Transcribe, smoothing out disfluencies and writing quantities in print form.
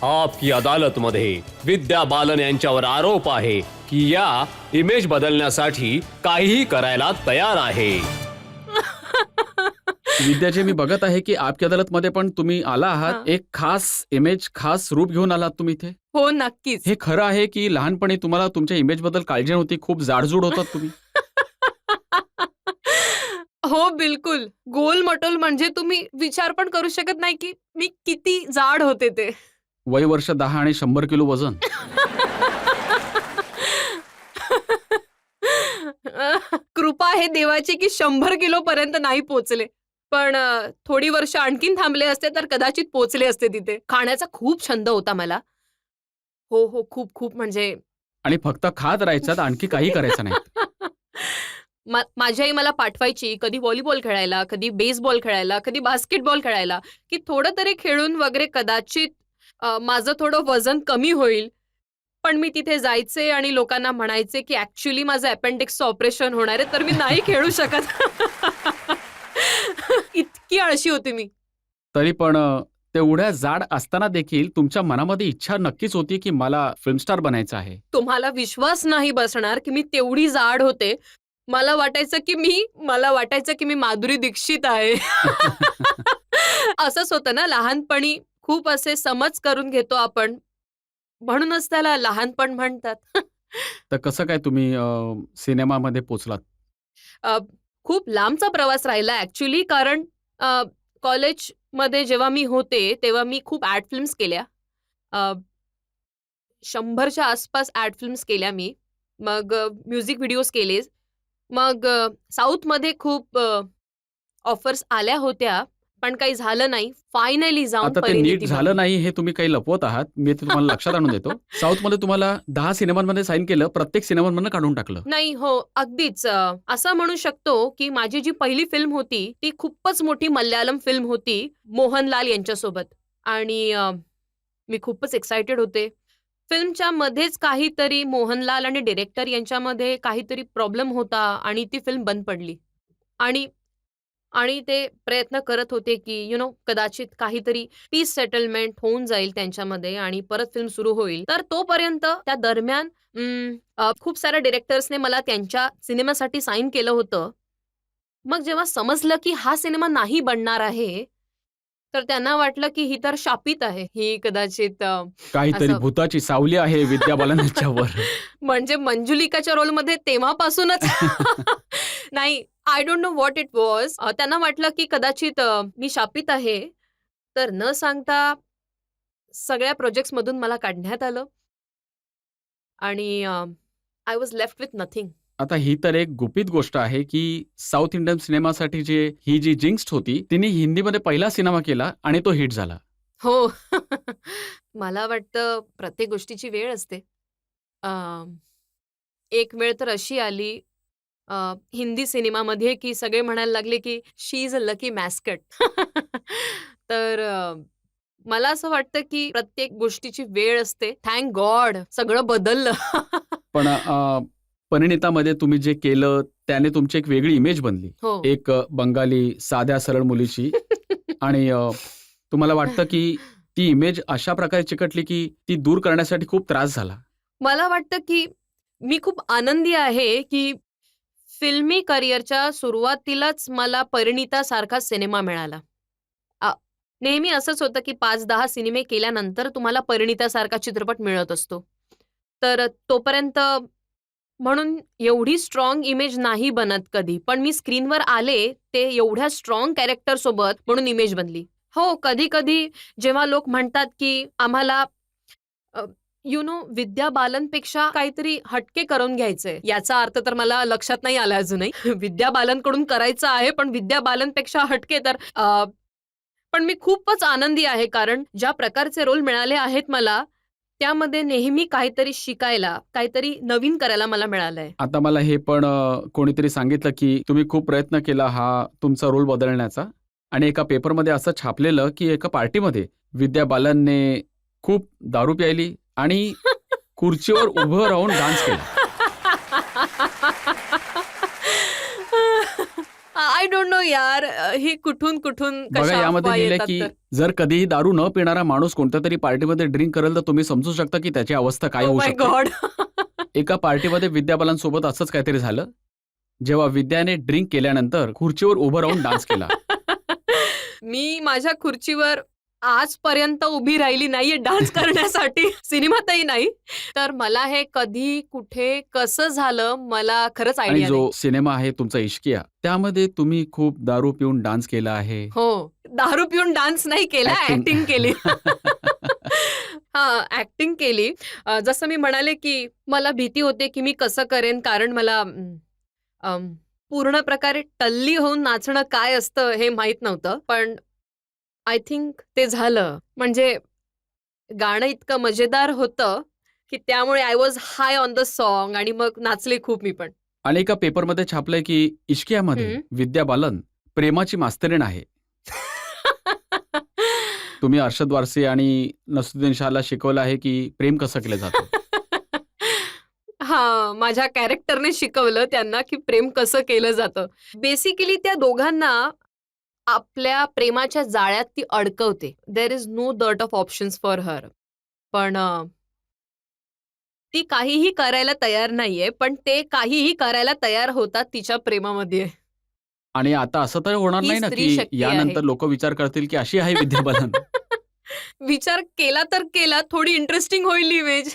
आपकी अदालतमध्ये विद्या बालन यांच्यावर आरोप आहे की या इमेज बदलण्यासाठी काहीही करायला तयार आहे. विद्याजी, मी बघत आहे की आपकी अदालत मध्ये पण तुम्ही आला आहात. एक खास इमेज, खास रूप घेऊन आलात तुम्ही इथे. हो नक्कीच. हे खरं आहे की लहानपणी तुम्हाला तुमच्या इमेज बद्दल काळजी नव्हती, खूप जाडजूड होतात तुम्ही? हो बिलकुल. गोल मटोल म्हणजे तुम्ही विचार पण करू शकत नाही की मी किती जाड होते ते. वय वर्ष 10 आणि 100 किलो वजन. कृपा आहे देवाची की 100 किलो पर्यंत नाही पोहोचले. पण थोडी वर्ष आणखीन थांबले असते तर कदाचित पोहोचले असते तिथे. खाण्याचा खूप छंद होता मला. हो हो, खूप खूप म्हणजे. आणि फक्त खात राहायचं, आणखी काही करायचं नाही. माझी आई मला पाठवायची कधी व्हॉलीबॉल खेळायला, कधी बेसबॉल खेळायला, कधी बास्केटबॉल खेळायला, की थोडं तरी खेळून वगैरे कदाचित माझं थोडं वजन कमी होईल. पण मी तिथे जायचे आणि लोकांना म्हणायचे की ऍक्च्युली माझं अपेंडिक्सचं ऑपरेशन होणार आहे, तर मी नाही खेळू शकत. इतकी आळशी होती मी. तरी पण तेवढ्या जाड असताना देखील तुमच्या मनामध्ये इच्छा नक्कीच होती की मला फिल्म स्टार बनायचं आहे. तुम्हाला विश्वास नाही बसणार की मी तेवढी जाड होते. मला वाटायचं की मी माधुरी दीक्षित आहे. असंच होतं ना, लहानपणी खूप असे समज करून घेतो आपण, म्हणूनच त्याला लहानपण म्हणतात. तर कसं काय तुम्ही सिनेमामध्ये पोचलात? खूप लांबचा प्रवास राहिला ऍक्च्युली, कारण कॉलेजमध्ये जेव्हा मी होते तेव्हा मी खूप ऍड फिल्म्स केल्या. 100च्या आसपास ऍड फिल्म्स केल्या मी. मग म्युझिक व्हिडिओज केले. मग साऊथमध्ये खूप ऑफर्स आल्या होत्या, पण काही झालं नाही. फायनली जाऊन आता ते नीट झालं नाही हे तुम्ही काही लपवत आहात. मी ते तुम्हाला लक्षात आणून देतो. साऊथमध्ये तुम्हाला 10 सिनेमांमध्ये साईन केलं, प्रत्येक सिनेमांमधनं काढून टाकलं. नाही, हो अगदीच. असं म्हणू शकतो की माझी जी पहिली फिल्म होती ती खूपच मोठी मल्याळम फिल्म होती मोहनलाल यांच्यासोबत. आणि मी खूपच एक्सायटेड होते. फिल्मच्या मध्येच काहीतरी मोहनलाल आणि डिरेक्टर यांच्यामध्ये काहीतरी प्रॉब्लेम होता आणि ती फिल्म बंद पडली. आणि ते प्रयत्न करत होते की कदाचित काहीतरी पीस सेटलमेंट होऊन जाईल त्यांच्यामध्ये आणि परत फिल्म सुरू होईल. तर तोपर्यंत त्या दरम्यान खूप साऱ्या डिरेक्टर्सने मला त्यांच्या सिनेमासाठी साईन केलं होतं. मग जेव्हा समजलं की हा सिनेमा नाही बनणार आहे, तर त्यांना वाटलं की ही तर शापित आहे, ही कदाचित काहीतरी भूताची सावली आहे विद्या बालन यांच्यावर. म्हणजे मंजुलिकाच्या रोलमध्ये तेव्हापासूनच. नाही, I don't know what it was. त्यांना वाटलं की कदाचित मी शापित आहे. तर न सांगता सगळ्या प्रोजेक्ट्स मधून मला काढण्यात आलं आणि I was left with nothing. आता ही तर एक गुपित गोष्ट आहे की साऊथ इंडियन सिनेमासाठी ही जी जिंक्स होती, तिने हिंदीमध्ये पहिला सिनेमा केला आणि तो हिट झाला. हो. मला वाटतं प्रत्येक गोष्टीची वेळ असते. एक वेळ तर अशी आली हिंदी सिनेमामध्ये की सगळे म्हणायला लागले की शी इज अ लकी मॅस्कट. तर मला असं वाटतं की प्रत्येक गोष्टीची वेळ असते. थँक गॉड सगळं बदललं. पण परिणितामध्ये तुम्ही जे केलं त्याने तुमची एक वेगळी इमेज बनली. हो. एक बंगाली साध्या सरळ मुलीची. आणि तुम्हाला वाटतं की ती इमेज अशा प्रकारे चिकटली की ती दूर करण्यासाठी खूप त्रास झाला? मला वाटतं की मी खूप आनंदी आहे की फिल्मी करिअरच्या सुरुवातीलाच मला परिणितासारखा सिनेमा मिळाला. नेहमी असंच होतं की 5-10 सिनेमे केल्यानंतर तुम्हाला परिणितासारखा चित्रपट मिळत असतो. तर तोपर्यंत म्हणून एवढी स्ट्रॉंग इमेज नाही बनत कधी. पण मी स्क्रीनवर आले ते एवढ्या स्ट्रॉंग कॅरेक्टर सोबत, म्हणून इमेज बनली. हो, कधी कधी जेव्हा लोक म्हणतात की आम्हाला विद्या बालनपेक्षा काहीतरी हटके करून घ्यायचंय, याचा अर्थ तर मला लक्षात नाही आला अजूनही. विद्या बालनकडून करायचं आहे पण विद्या बालनपेक्षा हटके तर पण मी खूपच आनंदी आहे, कारण ज्या प्रकारचे रोल मिळाले आहेत मला त्यामध्ये नेहमी काहीतरी शिकायला, काहीतरी नवीन करायला मला मिळालंय. आता मला हे पण कोणीतरी सांगितलं की तुम्ही खूप प्रयत्न केला हा तुमचा रोल बदलण्याचा, आणि एका पेपरमध्ये असं छापलेलं की एका पार्टीमध्ये विद्या बालनने खूप दारू प्यायली आणि खुर्चीवर उभं राहून डान्स केला. आय डोंट नो यार, ही कुठून कुठून बघा कशा यामध्ये अफवा लिहिलंय येतात की तर. जर कधीही दारू न पिणारा माणूस कोणत्या तरी पार्टीमध्ये ड्रिंक करेल तर तुम्ही समजू शकता की त्याची अवस्था काय ओ होऊ माय शकते. गॉड. एका पार्टीमध्ये विद्या बालनसोबत असंच काहीतरी झालं, जेव्हा विद्याने ड्रिंक केल्यानंतर खुर्चीवर उभं राहून डान्स केला. मी माझ्या खुर्चीवर आजपर्यंत उभी राहिली नाहीये डान्स करण्यासाठी, सिनेमातही नाही. तर मला हे कधी, कुठे, कसं झालं मला खरंच आणि आयडिया नाही. जो सिनेमा आहे तुमचा इश्किया, त्यामध्ये तुम्ही खूप दारू पिऊन डान्स केला आहे. हो, दारू पिऊन डान्स नाही केला, Acting. ऍक्टिंग केली. हां, ऍक्टिंग केली. जसं मी म्हणाले, की मला भीती होते, की मी कसं करेन, कारण मला पूर्ण प्रकारे टल्ली होऊन नाचणं काय असतं हे माहीत नव्हतं. पण आय थिंक ते झालं. म्हणजे गाणं इतकं मजेदार होतं, की त्यामुळे I was high on the song आणि मग नाचले खूप मी पण. आणि एका पेपरमध्ये छापलंय की इश्कियामध्ये हं. विद्या बालन प्रेमाची मास्तरीण आहे. तुम्ही अरशद वारसी आणि नसरुद्दीन शाहला शिकवलं आहे की प्रेम कसं केलं जातं. हां, माझ्या कॅरेक्टरने शिकवलं त्यांना, की प्रेम कसं केलं जातं. बेसिकली त्या दोघांना आपल्या प्रेमाच्या जाळ्यात ती अडकवते. देअर इज नो डॉट ऑफ ऑप्शन्स फॉर हर. पण ती काहीही करायला तयार नाहीये, पण ते काहीही करायला तयार होतात तिच्या प्रेमामध्ये. आणि आता असं तर होणार ही नाही ना स्त्री की शक्ती यानंतर आहे. लोक विचार करतील की अशी आहे विद्या बालन. विचार केला तर केला, थोडी इंटरेस्टिंग होईल इमेज.